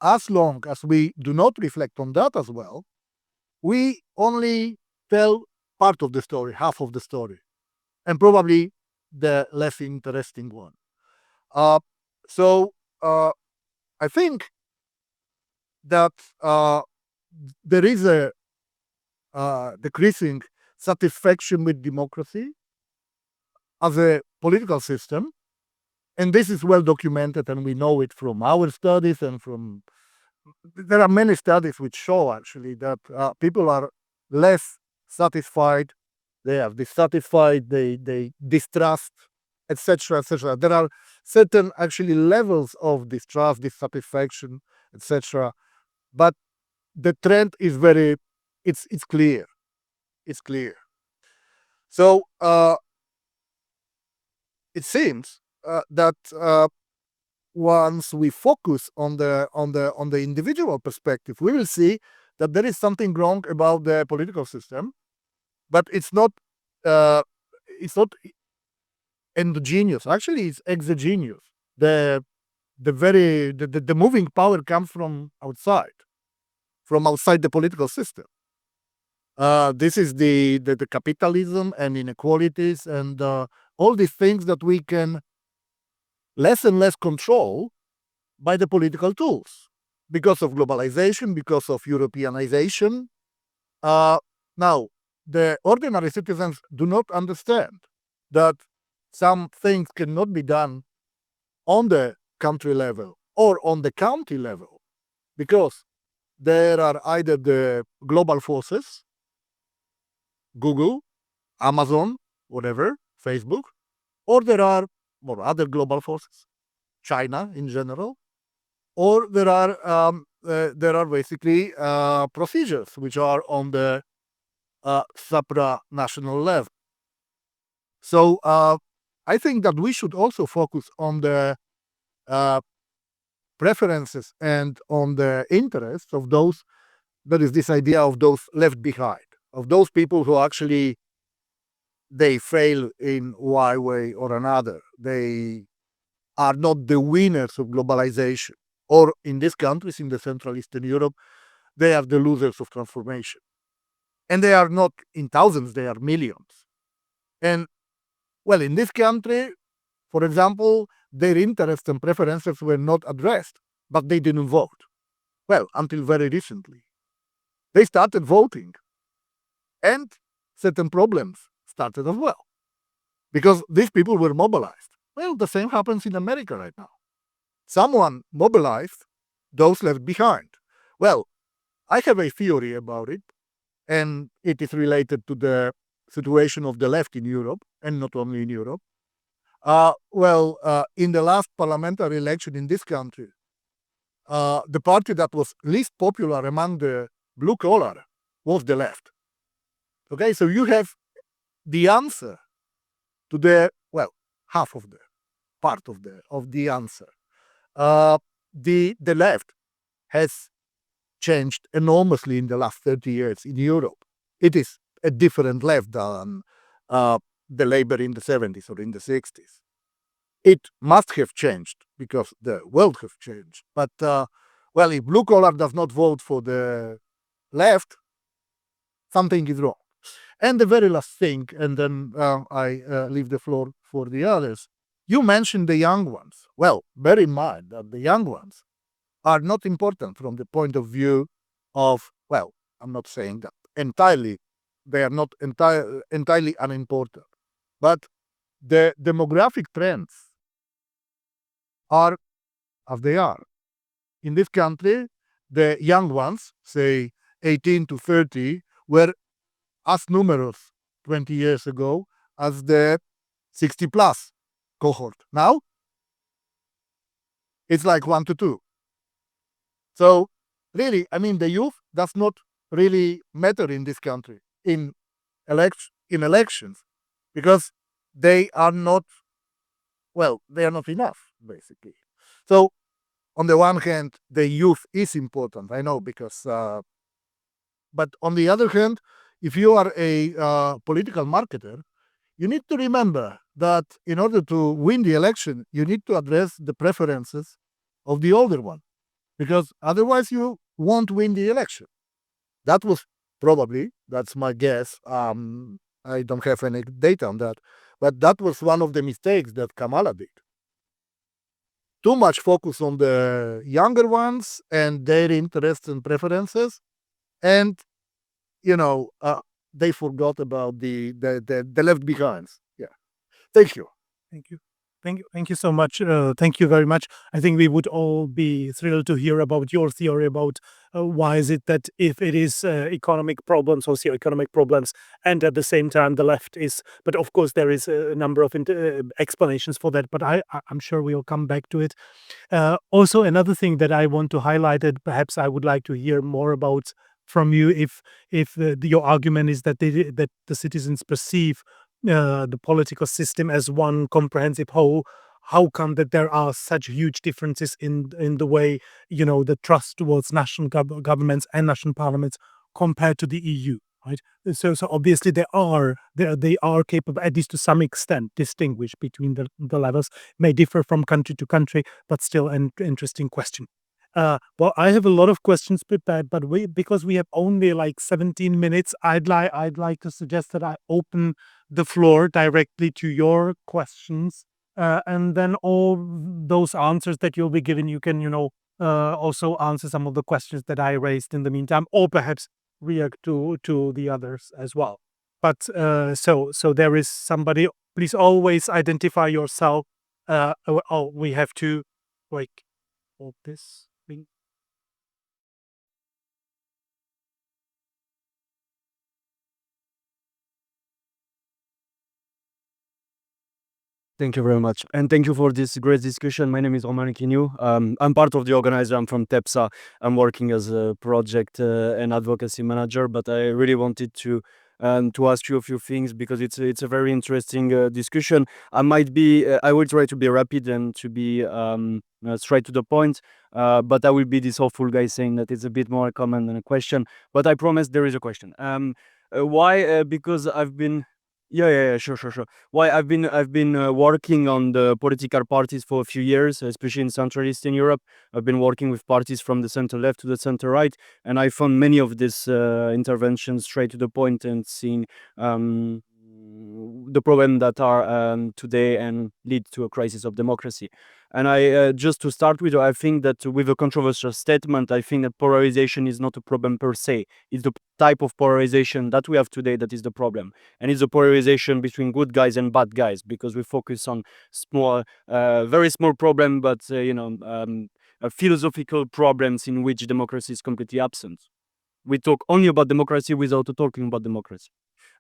as long as we do not reflect on that as well, we only tell part of the story, half of the story, and probably the less interesting one. So I think that there is a decreasing satisfaction with democracy as a political system, and this is well documented, and we know it from our studies and from there are many studies which show actually that people are less satisfied, they are dissatisfied, they distrust, etc., etc. There are certain actually levels of distrust, dissatisfaction, etc. But the trend is very, it's clear. It's clear. So it seems that once we focus on the individual perspective, we will see that there is something wrong about the political system, but it's not endogenous. Actually, it's exogenous. The moving power comes from outside the political system. This is the capitalism and inequalities and all these things that we can less and less control by the political tools because of globalization, because of Europeanization. Now, the ordinary citizens do not understand that some things cannot be done on the country level or on the county level because there are either the global forces, Google, Amazon, whatever, Facebook, or there are more other global forces, China in general, or there are basically procedures which are on the supranational level. So I think that we should also focus on the preferences and on the interests of those. There is this idea of those left behind, of those people who actually they fail in one way or another. They are not the winners of globalization. Or in these countries, in the Central Eastern Europe, they are the losers of transformation. And they are not in thousands, they are millions. And, well, in this country, for example, their interests and preferences were not addressed, but they didn't vote. Well, until very recently. They started voting. And certain problems started as well. Because these people were mobilized. Well, the same happens in America right now. Someone mobilized those left behind. Well, I have a theory about it, and it is related to the situation of the left in Europe, and not only in Europe. In the last parliamentary election in this country, the party that was least popular among the blue collar was the left. Okay, so you have the answer to the, well, half of the part of the answer. The left has changed enormously in the last 30 years in Europe. It is a different left than the labor in the 70s or in the 60s. It must have changed because the world has changed. But, well, if blue collar does not vote for the left, something is wrong. And the very last thing, and then I leave the floor for the others. You mentioned the young ones. Well, bear in mind that the young ones are not important from the point of view of, well, I'm not saying that entirely, they are not entirely unimportant. But the demographic trends are as they are. In this country, the young ones, say 18 to 30, were as numerous 20 years ago as the 60 plus cohort. Now, it's like 1 to 2. So, really, I mean, the youth does not really matter in this country in elections because they are not, well, they are not enough, basically. So, on the one hand, the youth is important, I know, because, but on the other hand, if you are a political marketer, you need to remember that in order to win the election, you need to address the preferences of the older one, because otherwise you won't win the election. That was probably, that's my guess, I don't have any data on that, but that was one of the mistakes that Kamala did. Too much focus on the younger ones and their interests and preferences, and they forgot about the left behinds. Yeah. Thank you. Thank you. Thank you so much. Thank you very much. I think we would all be thrilled to hear about your theory about why is it that if it is economic problems, socioeconomic problems, and at the same time the left is, but of course there is a number of explanations for that, but I'm sure we'll come back to it. Also, another thing that I want to highlight, and perhaps I would like to hear more about from you, if your argument is that that the citizens perceive the political system as one comprehensive whole, how come that there are such huge differences in the way the trust towards national governments and national parliaments compared to the EU, right? So obviously they are capable, at least to some extent, distinguish between the levels. May differ from country to country, but still an interesting question. Well, I have a lot of questions prepared, but because we have only like 17 minutes, I'd like to suggest that I open the floor directly to your questions, and then all those answers that you'll be given, you can also answer some of the questions that I raised in the meantime, or perhaps react to the others as well. But so there is somebody. Please always identify yourself. We have to hold this thing. Thank you very much. And thank you for this great discussion. My name is Roman Quignou. I'm part of the organizer. I'm from TEPSA. I'm working as a project and advocacy manager, but I really wanted to ask you a few things because it's a very interesting discussion. I will try to be rapid and to be straight to the point, but I will be this awful guy saying that it's a bit more a comment than a question, but I promise there is a question. Why? Because I've been... Yeah, sure. Why I've been working on the political parties for a few years, especially in Central Eastern Europe. I've been working with parties from the center left to the center right, and I found many of these interventions straight to the point and seeing the problem that are today and lead to a crisis of democracy. And I just to start with, I think that with a controversial statement, I think that polarization is not a problem per se. It's the type of polarization that we have today that is the problem, and it's a polarization between good guys and bad guys, because we focus on small, very small problem, but philosophical problems in which democracy is completely absent. We talk only about democracy without talking about democracy.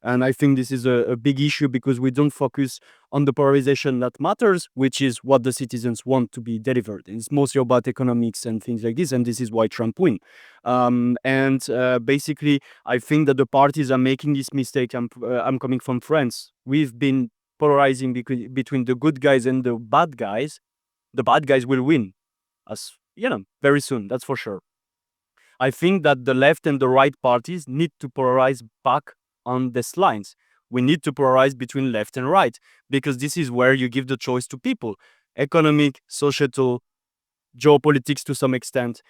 And I think this is a big issue because we don't focus on the polarization that matters, which is what the citizens want to be delivered. It's mostly about economics and things like this, and this is why Trump win. Basically, I think that the parties are making this mistake. I'm coming from France. We've been polarizing between the good guys and the bad guys will win, as very soon, that's for sure. I think that the left and the right parties need to polarize back on these lines. We need to polarize between left and right, because this is where you give the choice to people: economic, societal, geopolitics to some extent.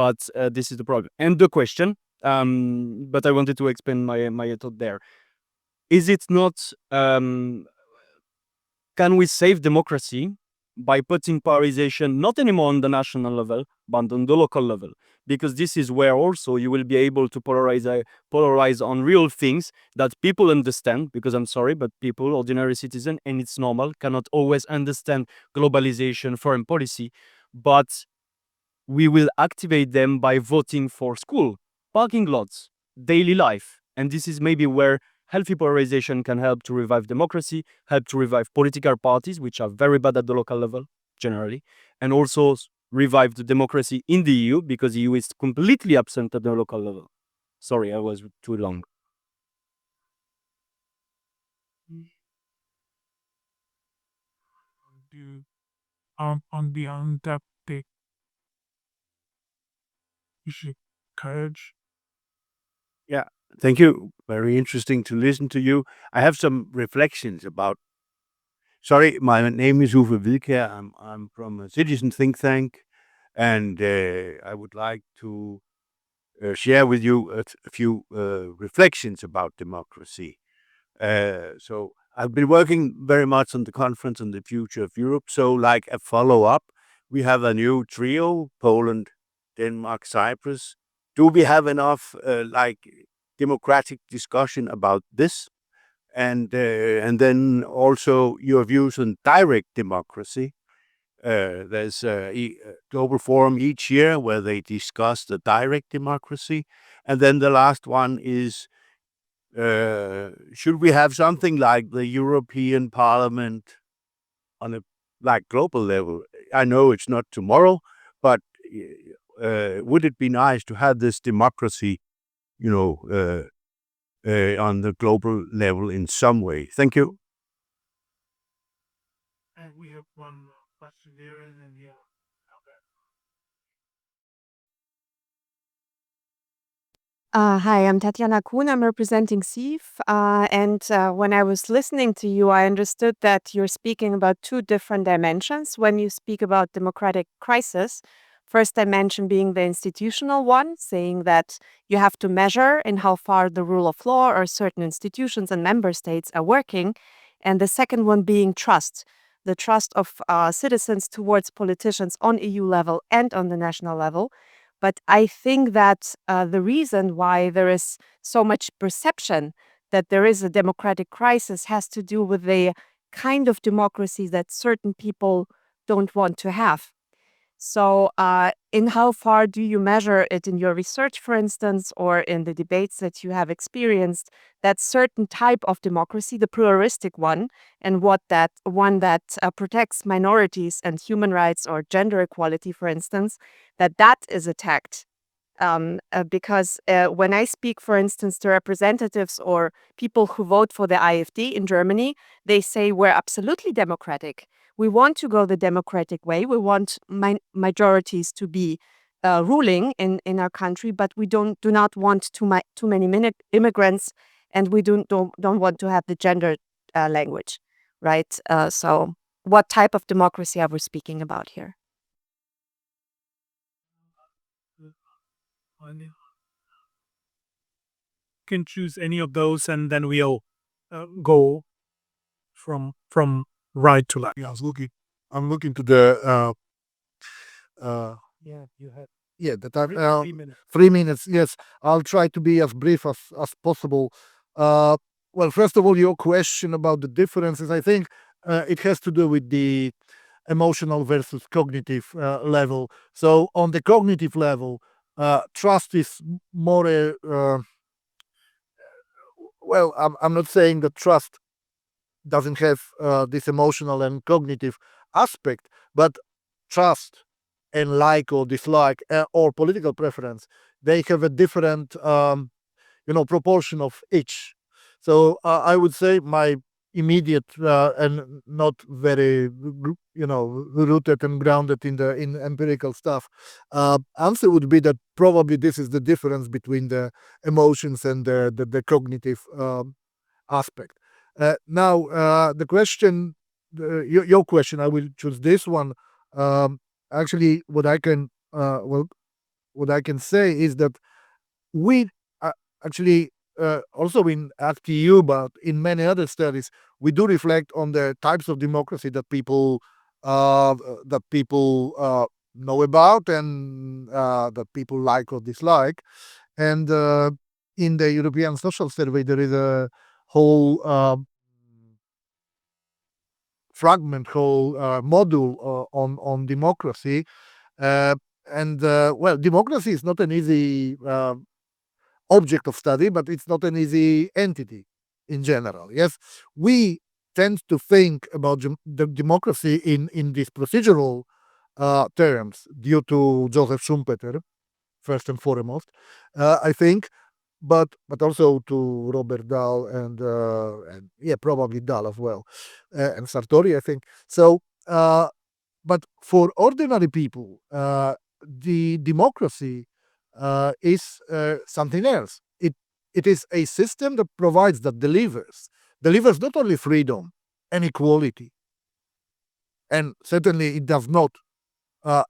But this is the problem. And the question, but I wanted to expand my thought there. Is it not, can we save democracy by putting polarization not anymore on the national level, but on the local level? Because this is where also you will be able to polarize on real things that people understand. Because I'm sorry, but people, ordinary citizens, and it's normal, cannot always understand globalization, foreign policy. But we will activate them by voting for school, parking lots, daily life. And this is maybe where healthy polarization can help to revive democracy, help to revive political parties, which are very bad at the local level, generally, and also revive the democracy in the EU, because the EU is completely absent at the local level. Sorry, I was too long. On the untapped courage. Yeah, thank you. Very interesting to listen to you. I have some reflections about. Sorry, my name is Uwe Wilker. I'm from a citizen think tank, and I would like to share with you a few reflections about democracy. So I've been working very much on the conference on the future of Europe. So, like a follow up, we have a new trio: Poland, Denmark, Cyprus. Do we have enough democratic discussion about this? And then also your views on direct democracy. There's a global forum each year where they discuss the direct democracy. And then the last one is, should we have something like the European Parliament on a global level? I know it's not tomorrow, but would it be nice to have this democracy, on the global level in some way? Thank you. And we have one question there, and then Hi, I'm Tatjana Kuhn. I'm representing CEF. And when I was listening to you, I understood that you're speaking about two different dimensions when you speak about democratic crisis. First dimension being the institutional one, saying that you have to measure in how far the rule of law or certain institutions and member states are working. And the second one being trust, the trust of citizens towards politicians on EU level and on the national level. But I think that the reason why there is so much perception that there is a democratic crisis has to do with the kind of democracy that certain people don't want to have. So in how far do you measure it in your research, for instance, or in the debates that you have experienced, that certain type of democracy, the pluralistic one, and what that one that protects minorities and human rights or gender equality, for instance, that is attacked? Because when I speak, for instance, to representatives or people who vote for the AfD in Germany, they say we're absolutely democratic. We want to go the democratic way. We want majorities to be ruling in our country, but we do not want too many immigrants, and we don't want to have the gender language, right? So, what type of democracy are we speaking about here? Can choose any of those, and then we'll go from right to left. Yeah, I'm looking to the Yeah, you had the time. 3 minutes. 3 minutes. Yes, I'll try to be as brief as possible. Well, first of all, your question about the differences, I think it has to do with the emotional versus cognitive level. So on the cognitive level, trust is more well, I'm not saying that trust doesn't have this emotional and cognitive aspect, but trust and like or dislike or political preference, they have a different proportion of each. So I would say my immediate and not very rooted and grounded in empirical stuff. Answer would be that probably this is the difference between the emotions and the cognitive aspect. Now the question, your question, I will choose this one. Actually, what I can say is that we actually also in ActEU, but in many other studies, we do reflect on the types of democracy that people know about and that people like or dislike. And in the European Social Survey, there is a whole whole module on democracy. And well, democracy is not an easy object of study, but it's not an easy entity in general. Yes, we tend to think about the democracy in these procedural terms due to Joseph Schumpeter, first and foremost, I think, but also to Robert Dahl and yeah, probably Dahl as well, and Sartori, I think. So, but for ordinary people, the democracy is something else. It is a system that provides, that delivers not only freedom and equality, and certainly it does not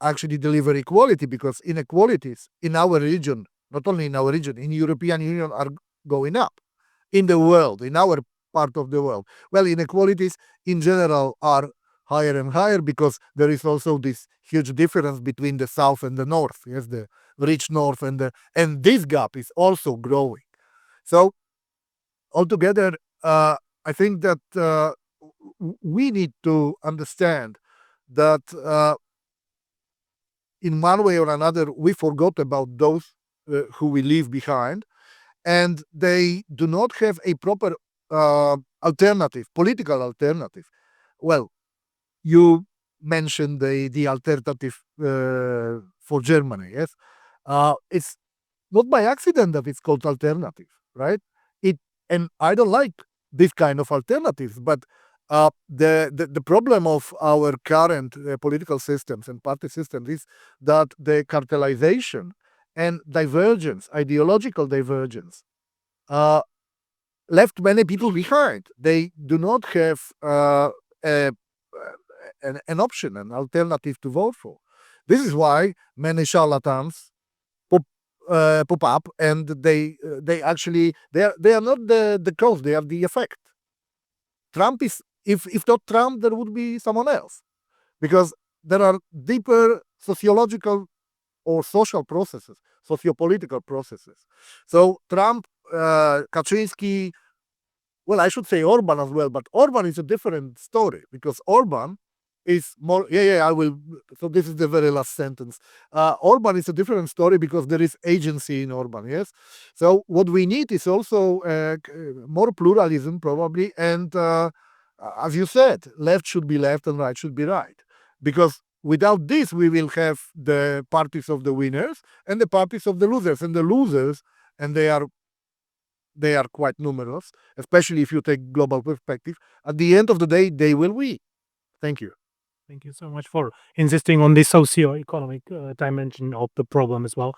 actually deliver equality, because inequalities in our region, not only in our region, in European Union, are going up. In the world, in our part of the world, well, inequalities in general are higher and higher, because there is also this huge difference between the south and the north. Yes, the rich north and this gap is also growing. So altogether, I think that we need to understand that in one way or another, we forgot about those who we leave behind, and they do not have a proper alternative, political alternative. Well, you mentioned the alternative for Germany. Yes, it's not by accident that it's called alternative, right? And I don't like this kind of alternatives, but the problem of our current political systems and party systems is that the cartelization and divergence, ideological divergence, left many people behind. They do not have an option, an alternative to vote for. This is why many charlatans pop up, and they are not the cause, they are the effect. Trump is, if not Trump, there would be someone else, because there are deeper sociological or social processes, sociopolitical processes. So Trump, Kaczynski, well, I should say Orban as well, but Orban is a different story, because Orban is more, I will, so this is the very last sentence. Orban is a different story because there is agency in Orban, yes? So what we need is also more pluralism, probably, and as you said, left should be left and right should be right. Because without this, we will have the parties of the winners and the parties of the losers. And the losers, and they are quite numerous, especially if you take global perspective, at the end of the day, they will win. Thank you. Thank you so much for insisting on the socio-economic dimension of the problem as well.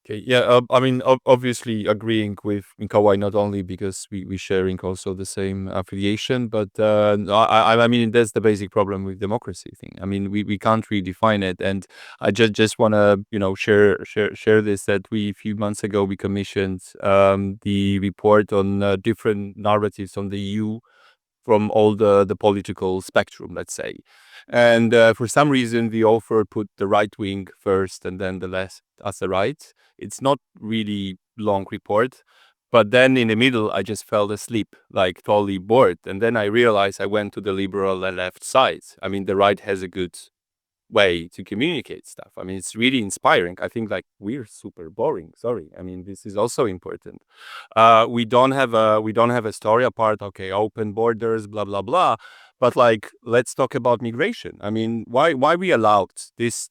Okay, yeah, I mean, obviously agreeing with Mikołaj, not only because we sharing also the same affiliation, but I mean, that's the basic problem with democracy thing. I mean, we can't really define it, and I just want to, share this, that a few months ago, we commissioned the report on different narratives on the EU from all the political spectrum, let's say. And for some reason, the author put the right wing first and then the left as the right. It's not really long report, but then in the middle, I just fell asleep, like totally bored. And then I realized I went to the liberal and left side. I mean, the right has a good way to communicate stuff. I mean, it's really inspiring. I think like we're super boring. Sorry. I mean, this is also important. We don't have a story apart. Okay, open borders, blah blah blah. But like, let's talk about migration. I mean, why we allowed this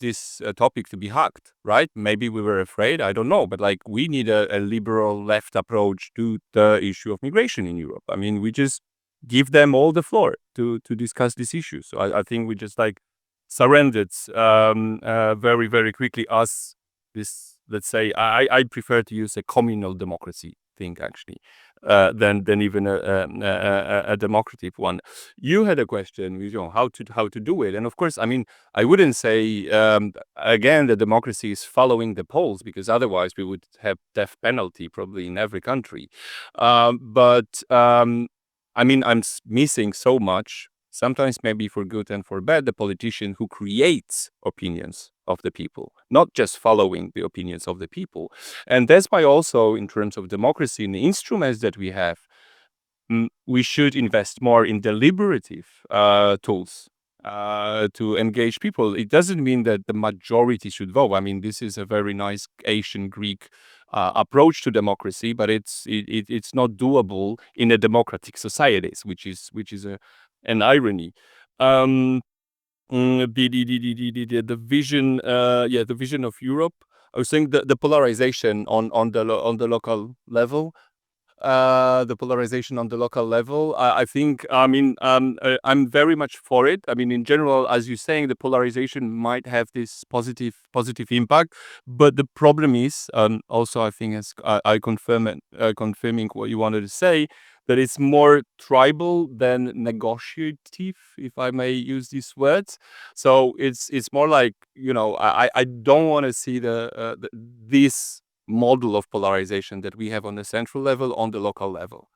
topic to be hacked, right? Maybe we were afraid. I don't know. But like, we need a liberal left approach to the issue of migration in Europe. I mean, we just give them all the floor to discuss this issue. So I think we just like surrendered very, very quickly as this, let's say, I prefer to use a communal democracy thing actually than even a democratic one. You had a question, you know, how to do it, and of course, I mean, I wouldn't say again the democracy is following the polls, because otherwise we would have death penalty probably in every country. But I mean, I'm missing so much, sometimes maybe for good and for bad, the politician who creates opinions of the people, not just following the opinions of the people. And that's why also in terms of democracy and the instruments that we have, we should invest more in deliberative tools to engage people. It doesn't mean that the majority should vote. I mean, this is a very nice Asian Greek approach to democracy, but it's not doable in a democratic societies, which is an irony. The vision, the vision of Europe. I was saying the polarization on the local level. The polarization on the local level. I think, I mean, I'm very much for it. I mean, in general, as you're saying, the polarization might have this positive impact. But the problem is, also, I think, as I confirming what you wanted to say, that it's more tribal than negotiative, if I may use these words. So it's more like, you know, I don't want to see this model of polarization that we have on the central level on the local level.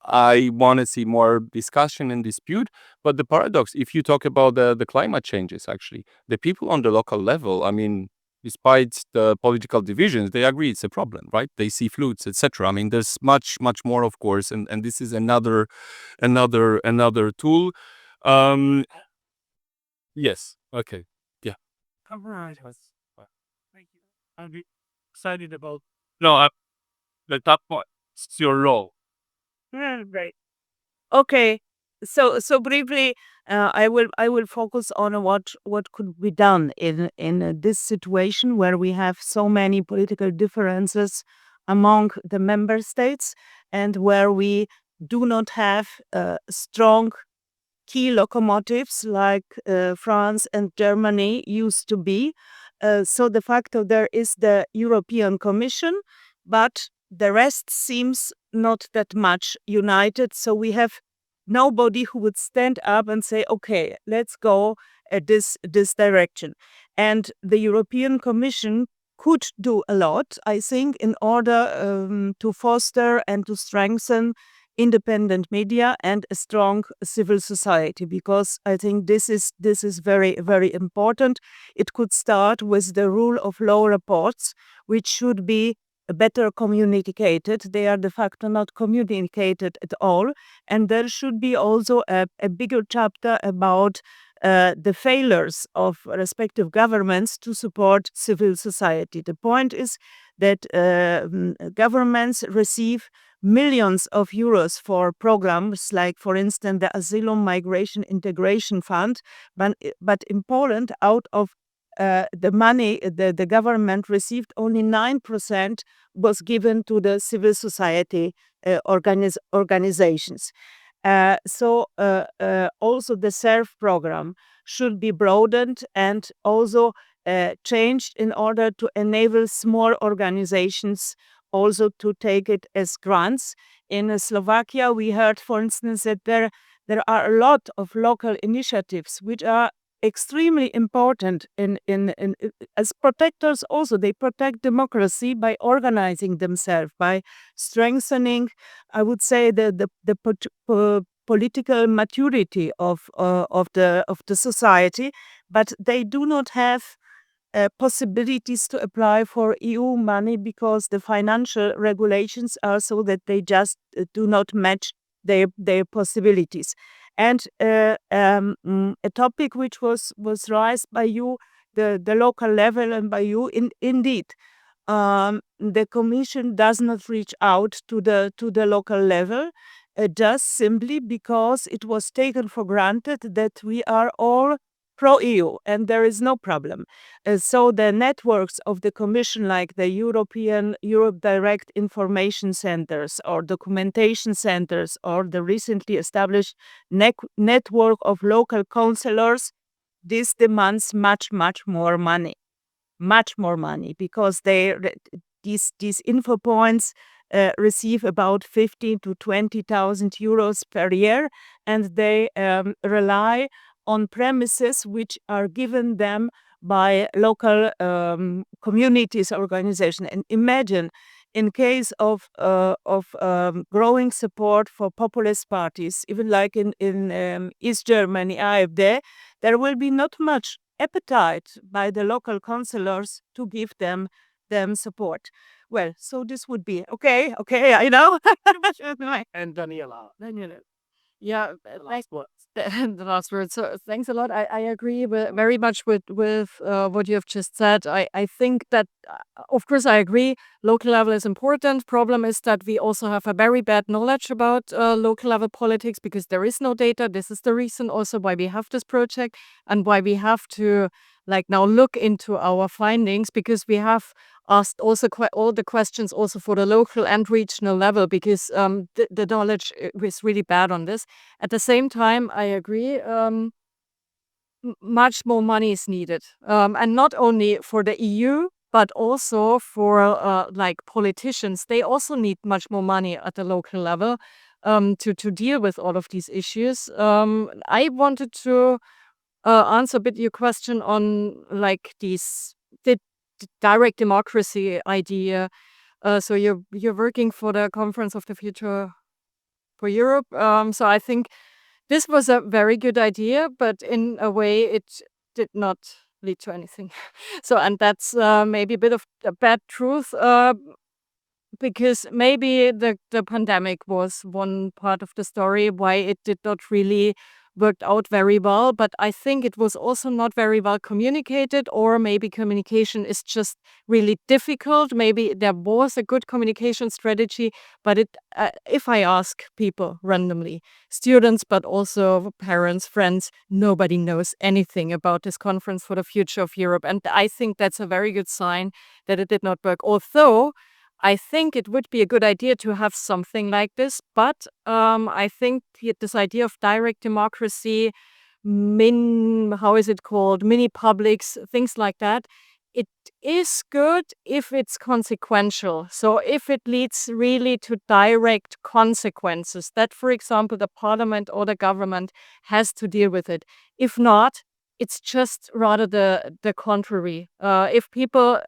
I want to see more discussion and dispute. But the paradox, if you talk about the climate changes, actually, the people on the local level, I mean, despite the political divisions, they agree it's a problem, right? They see floods, etc. I mean, there's much more, of course, and this is another tool. Yes. Okay. Yeah. All right. Thank you. I'm excited about. No, the top one. It's your role. Right. Okay. So briefly, I will focus on what could be done in this situation where we have so many political differences among the member states, and where we do not have strong key locomotives like France and Germany used to be. So de facto there is the European Commission, but the rest seems not that much united. So we have nobody who would stand up and say, okay, let's go at this direction. And the European Commission could do a lot, I think, in order to foster and to strengthen independent media and a strong civil society, because I think this is very, very important. It could start with the rule of law reports, which should be better communicated. They are de facto not communicated at all. And there should be also a bigger chapter about the failures of respective governments to support civil society. The point is that governments receive millions of euros for programs like, for instance, the Asylum Migration Integration Fund. But in Poland, out of the money the government received, only 9% was given to the civil society organizations. So also the SERF program should be broadened and also changed in order to enable small organizations also to take it as grants. In Slovakia, we heard, for instance, that there are a lot of local initiatives which are extremely important in as protectors. Also, they protect democracy by organizing themselves, by strengthening, I would say, the political maturity of the society, but they do not have possibilities to apply for EU money because the financial regulations are so that they just do not match their possibilities. And a topic which was raised by you, the local level, and by you, indeed, the Commission does not reach out to the local level. just simply because it was taken for granted that we are all pro-EU and there is no problem. So the networks of the Commission, like the Europe Direct Information Centers or documentation centers or the recently established network of local councillors, this demands much more money. Much more money, because these info points receive about 15 to 20,000 euros per year, and they rely on premises which are given them by local communities organization. And imagine, in case of growing support for populist parties, even like in East Germany, AfD, there will be not much appetite by the local councillors to give them support. Well, so this would be okay, I know. And Daniela. Yeah, thanks. The last word. So thanks a lot. I agree very much with what you have just said. I think that, of course, I agree. Local level is important. Problem is that we also have a very bad knowledge about local level politics because there is no data. This is the reason also why we have this project and why we have to now look into our findings, because we have asked also all the questions also for the local and regional level, because the knowledge is really bad on this. At the same time, I agree, much more money is needed. And not only for the EU, but also for politicians. They also need much more money at the local level to deal with all of these issues. I wanted to answer a bit your question on the direct democracy idea. So you're working for the Conference of the Future for Europe. So I think this was a very good idea, but in a way it did not lead to anything. So, and that's maybe a bit of a bad truth, because maybe the pandemic was one part of the story why it did not really worked out very well, but I think it was also not very well communicated, or maybe communication is just really difficult. Maybe there was a good communication strategy, but if I ask people randomly, students, but also parents, friends, nobody knows anything about this Conference for the Future of Europe. And I think that's a very good sign that it did not work. Although I think it would be a good idea to have something like this, but I think this idea of direct democracy, how is it called, mini publics, things like that, it is good if it's consequential. So if it leads really to direct consequences, that, for example, the parliament or the government has to deal with it. If not, it's just rather the contrary. If people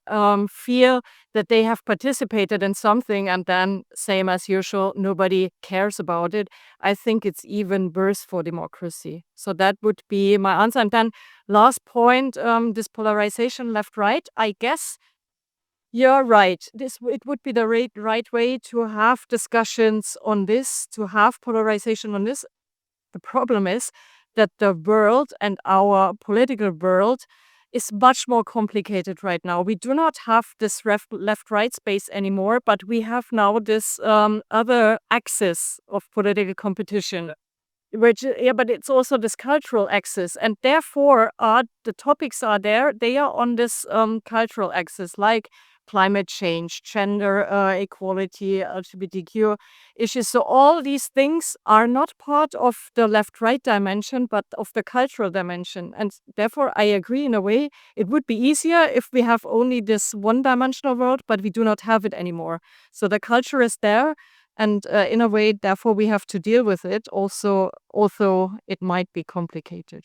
feel that they have participated in something and then, same as usual, nobody cares about it, I think it's even worse for democracy. So that would be my answer. And then last point, this polarization left-right, I guess you're right. It would be the right way to have discussions on this, to have polarization on this. The problem is that the world and our political world is much more complicated right now. We do not have this left-right space anymore, but we have now this other axis of political competition, but it's also this cultural axis, and therefore the topics are there. They are on this cultural axis, like climate change, gender equality, LGBTQ issues. So all these things are not part of the left-right dimension, but of the cultural dimension. And therefore, I agree in a way, it would be easier if we have only this one-dimensional world, but we do not have it anymore. So the culture is there. And in a way, therefore, we have to deal with it also, although it might be complicated.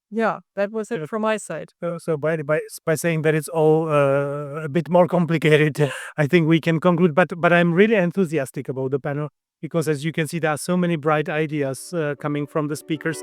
Yeah, that was it from my side. So by saying that it's all a bit more complicated, I think we can conclude. But I'm really enthusiastic about the panel, because as you can see, there are so many bright ideas coming from the speakers.